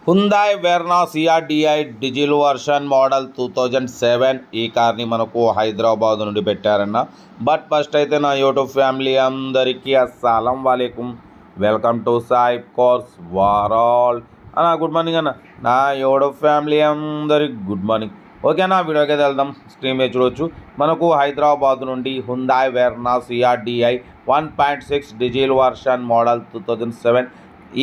హుందాయ్ Verna CRDI diesel version model 2007 ఈ కార్ని మనకు హైదరాబాద్ నుండి పెట్టారన్న. బట్ ఫస్ట్ అయితే నా యూట్యూబ్ ఫ్యామిలీ అందరికీ అస్సలం వాలేకుం, welcome to Sai cars world అన్న. గుడ్ మార్నింగ్ అన్న, నా యూట్యూబ్ ఫ్యామిలీ అందరికి గుడ్ మార్నింగ్. ఓకేనా, వీడియోకి వెళ్దాం. స్క్రీన్ మీద చూడవచ్చు, మనకు హైదరాబాద్ నుండి Hyundai Verna CRDI 1.6 diesel version model 2007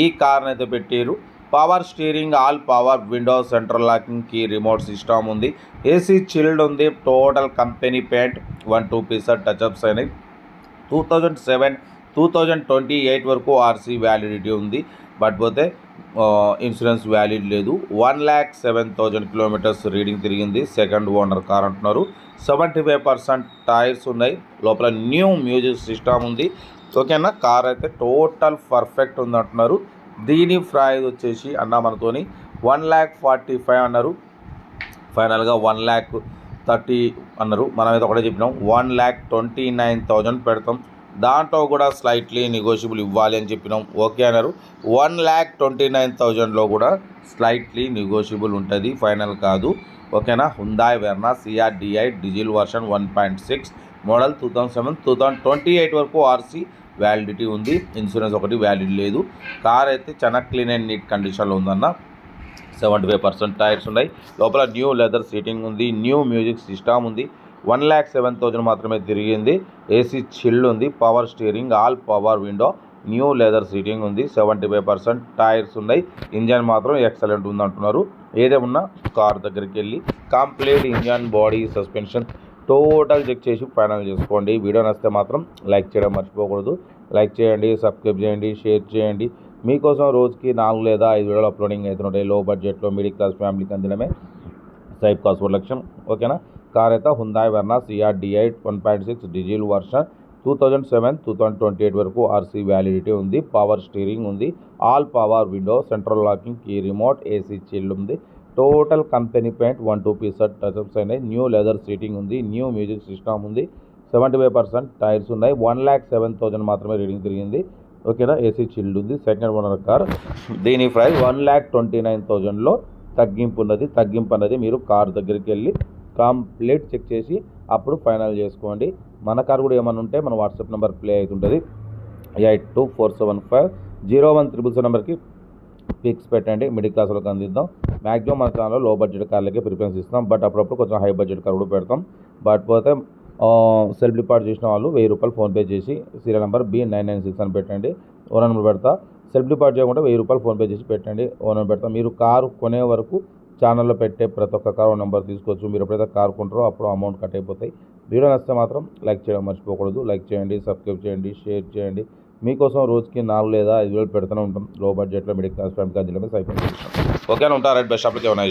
ఈ కార్ని అయితే పెట్టారు. Power steering, all power window, central locking key remote system ఉంది. ఏసీ చిల్డ్ ఉంది. Total company paint 1-2 pieces touchups అయినాయి. 2007 2028 వరకు ఆర్సీ వ్యాలిడిటీ ఉంది. బట్ పోతే ఇన్సూరెన్స్ వ్యాలిడ్ లేదు. 1,07,000 కిలోమీటర్స్ రీడింగ్ తిరిగింది. సెకండ్ ఓనర్ కార్ అంటున్నారు. 75% టైర్స్ ఉన్నాయి. లోపల న్యూ మ్యూజిక్ సిస్టమ్ ఉంది. ఓకేనా, కార్ అయితే టోటల్ పర్ఫెక్ట్ ఉంది అంటున్నారు. దీని ప్రైస్ వచ్చేసి అన్న మనతోని 1,45,000 అన్నారు. ఫైనల్గా 1,30,000 అన్నారు. మనమైతే ఒకటే చెప్పినాం 1,29,000 పెడతాం. దాంట్లో కూడా స్లైట్లీ నెగోషియబుల్ ఇవ్వాలి అని చెప్పినాం. ఓకే అన్నారు. 1,29,000లో కూడా స్లైట్లీ నెగోషియబుల్ ఉంటుంది, ఫైనల్ కాదు. ఓకేనా, హుందాయ్ Verna CRDI diesel version 1.6 model 2007 2028 వరకు ఆర్సీ వ్యాలిడిటీ ఉంది. ఇన్సూరెన్స్ ఒకటి వ్యాలిడ్ లేదు. కార్ అయితే చాలా క్లీన్ అండ్ నీట్ కండిషన్లో ఉందన్న. 75% టైర్స్ ఉన్నాయి. లోపల న్యూ లెదర్ సీటింగ్ ఉంది. న్యూ మ్యూజిక్ సిస్టమ్ ఉంది. 1,07,000 మాత్రమే తిరిగింది. ఏసీ చిల్డ్ ఉంది. Power steering, all power window, new leather seating ఉంది. 75% టైర్స్ ఉన్నాయి. ఇంజన్ మాత్రం ఎక్సలెంట్ ఉంది అంటున్నారు. ఏదేమన్నా కార్ దగ్గరికి వెళ్ళి complete engine, body, suspension total check చేసి ఫైనల్ చేసుకోండి. వీడియో నచ్చితే మాత్రం లైక్ చేయడం మర్చిపోకూడదు. లైక్ చేయండి, సబ్స్క్రైబ్ చేయండి, షేర్ చేయండి. మీకోసం రోజుకి 4 లేదా 5 వీడియోలు అప్లోడింగ్ అవుతుంటాయి. లో బడ్జెట్లో మిడిల్ క్లాస్ ఫ్యామిలీకి అందడమే సాయి కార్స్ లక్ష్యం. ఓకేనా, కార్ అయితే Hyundai Verna CRDI 1.6 diesel version 2007 2028 వరకు ఆర్సీ వ్యాలిడిటీ ఉంది. పవర్ స్టీరింగ్ ఉంది. All power window, central locking key remote, AC chilled ఉంది. Total company paint 1-2 pieces touchups అయినాయి. న్యూ లెదర్ సీటింగ్ ఉంది. న్యూ మ్యూజిక్ సిస్టమ్ ఉంది. 75% టైర్స్ ఉన్నాయి. 1,07,000 మాత్రమే రీడింగ్ తిరిగింది. ఓకేనా, ఏసీ చిల్డ్ ఉంది. Second owner car. దీని ప్రైస్ 1,29,000లో తగ్గింపు ఉన్నది. తగ్గింపు అన్నది మీరు కార్ దగ్గరికి వెళ్ళి కంప్లీట్ చెక్ చేసి అప్పుడు ఫైనల్ చేసుకోండి. మన కార్ కూడా ఏమైనా ఉంటే మన వాట్సాప్ నెంబర్ ప్లే అవుతుంటుంది. 8247501377 నెంబర్కి పిక్స్ పెట్టండి. మిడిల్ క్లాస్ వాళ్ళకి అందిద్దాం. మ్యాక్సిమం మన ఛానల్లో లో బడ్జెట్ కార్లకే ప్రిఫరెన్స్ ఇస్తాం. బట్ అప్పుడప్పుడు కొంచెం హై బడ్జెట్ కార్ కూడా పెడతాం. బట్ పోతే సెల్ఫ్ డిపార్ట్ చేసిన వాళ్ళు ₹1,000 ఫోన్పే చేసి సీరియల్ నెంబర్ B996 అని పెట్టండి. ఓనర్ నెంబర్ పెడతా. సెల్ఫ్ డిపార్ట్ చేయకుండా ₹1,000 ఫోన్పే చేసి పెట్టండి. ఓనర్ పెడతా. మీరు కారు కొనే వరకు ఛానల్లో పెట్టే ప్రతి ఒక్క కారు నెంబర్ తీసుకోవచ్చు. మీరు ఎప్పుడైతే కారు కొంటారో అప్పుడు అమౌంట్ కట్ అయిపోతాయి. వీడియో నచ్చితే మాత్రం లైక్ చేయడం మర్చిపోకూడదు. లైక్ చేయండి, సబ్స్క్రైబ్ చేయండి, షేర్ చేయండి. మీకోసం రోజుకి 4 లేదా 5 వీడియోలు పెడుతూనే ఉంటాం. లో బడ్జెట్లో మిడిల్ క్లాస్ ఫ్యామిలీకి అందించడమే సైకిల్. ఓకేనా, ఉంటారు. రైట్, బెస్ట్ షాప్లకి ఏమైనా